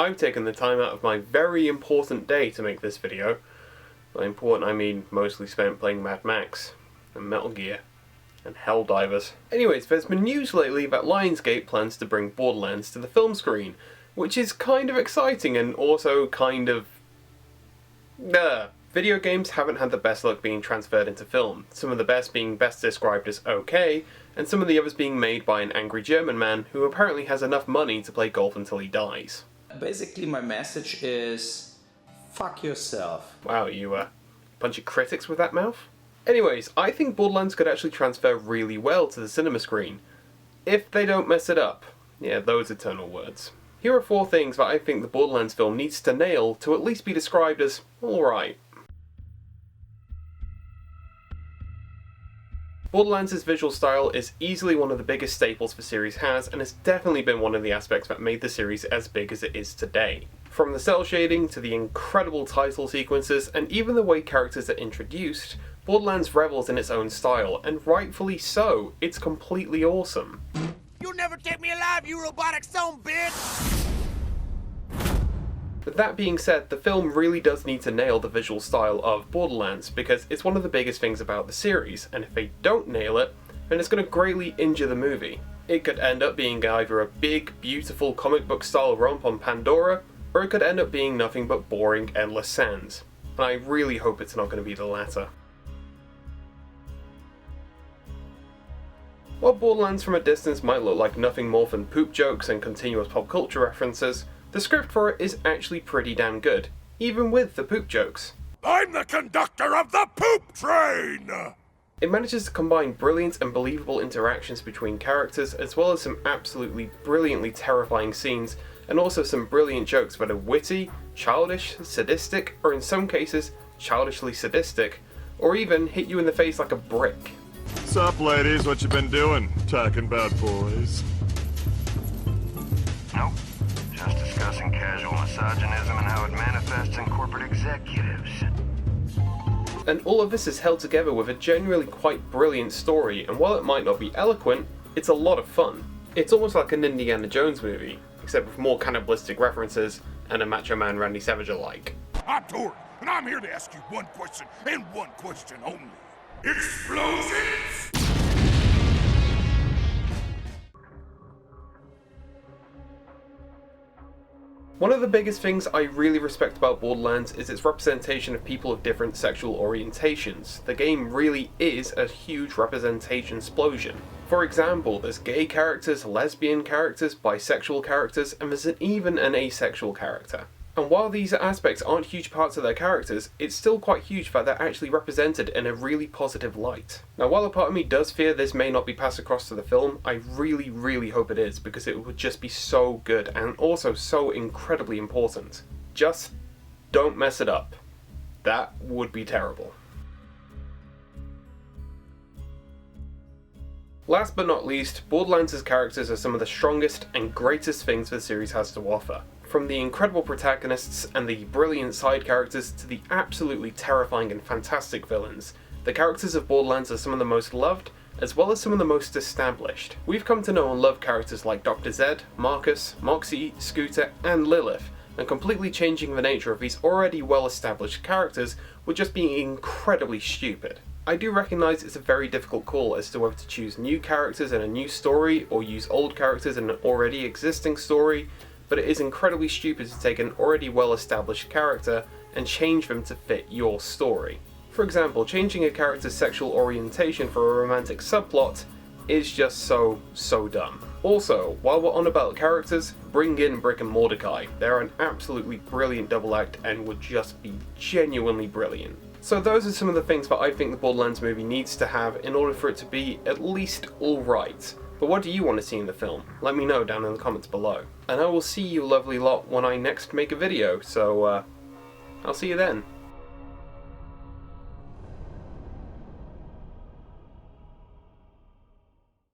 I've taken the time out of my very important day to make this video. By important I mean mostly spent playing Mad Max, and Metal Gear, and Helldivers. Anyways, there's been news lately that Lionsgate plans to bring Borderlands to the film screen, which is kind of exciting and also kind of... Video games haven't had the best luck being transferred into film, some of the best being best described as okay, and some of the others being made by an angry German man who apparently has enough money to play golf until he dies. Basically my message is, fuck yourself. Wow, you bunch of critics with that mouth? Anyways, I think Borderlands could actually transfer really well to the cinema screen, if they don't mess it up. Yeah, those eternal words. Here are 4 things that I think the Borderlands film needs to nail to at least be described as alright. Borderlands' visual style is easily one of the biggest staples the series has, and has definitely been one of the aspects that made the series as big as it is today. From the cel shading to the incredible title sequences, and even the way characters are introduced, Borderlands revels in its own style, and rightfully so. It's completely awesome. You'll never take me alive, you robotic son bitch! But that being said, the film really does need to nail the visual style of Borderlands, because it's one of the biggest things about the series, and if they don't nail it, then it's going to greatly injure the movie. It could end up being either a big, beautiful comic book style romp on Pandora, or it could end up being nothing but boring, endless sands. And I really hope it's not going to be the latter. While Borderlands from a distance might look like nothing more than poop jokes and continuous pop culture references, the script for it is actually pretty damn good, even with the poop jokes. I'm the conductor of the poop train! It manages to combine brilliant and believable interactions between characters, as well as some absolutely brilliantly terrifying scenes, and also some brilliant jokes that are witty, childish, sadistic, or in some cases, childishly sadistic, or even hit you in the face like a brick. Sup, ladies? What you been doing? Talking about boys? Nope. Just discussing casual misogynism and how it manifests in corporate executives. And all of this is held together with a genuinely quite brilliant story, and while it might not be eloquent, it's a lot of fun. It's almost like an Indiana Jones movie, except with more cannibalistic references and a Macho Man Randy Savage alike. I'm Torg, and I'm here to ask you one question, and one question only. Explosions! One of the biggest things I really respect about Borderlands is its representation of people of different sexual orientations. The game really is a huge representation explosion. For example, there's gay characters, lesbian characters, bisexual characters, and there's even an asexual character. And while these aspects aren't huge parts of their characters, it's still quite huge that they're actually represented in a really positive light. Now, while a part of me does fear this may not be passed across to the film, I really hope it is, because it would just be so good and also so incredibly important. Just don't mess it up. That would be terrible. Last but not least, Borderlands' characters are some of the strongest and greatest things the series has to offer. From the incredible protagonists and the brilliant side characters to the absolutely terrifying and fantastic villains, the characters of Borderlands are some of the most loved, as well as some of the most established. We've come to know and love characters like Dr. Zed, Marcus, Moxie, Scooter, and Lilith, and completely changing the nature of these already well-established characters would just be incredibly stupid. I do recognise it's a very difficult call as to whether to choose new characters in a new story or use old characters in an already existing story, but it is incredibly stupid to take an already well-established character and change them to fit your story. For example, changing a character's sexual orientation for a romantic subplot is just so dumb. Also, while we're on about characters, bring in Brick and Mordecai. They're an absolutely brilliant double act and would just be genuinely brilliant. So those are some of the things that I think the Borderlands movie needs to have in order for it to be at least alright. But what do you want to see in the film? Let me know down in the comments below. And I will see you lovely lot when I next make a video, so I'll see you then.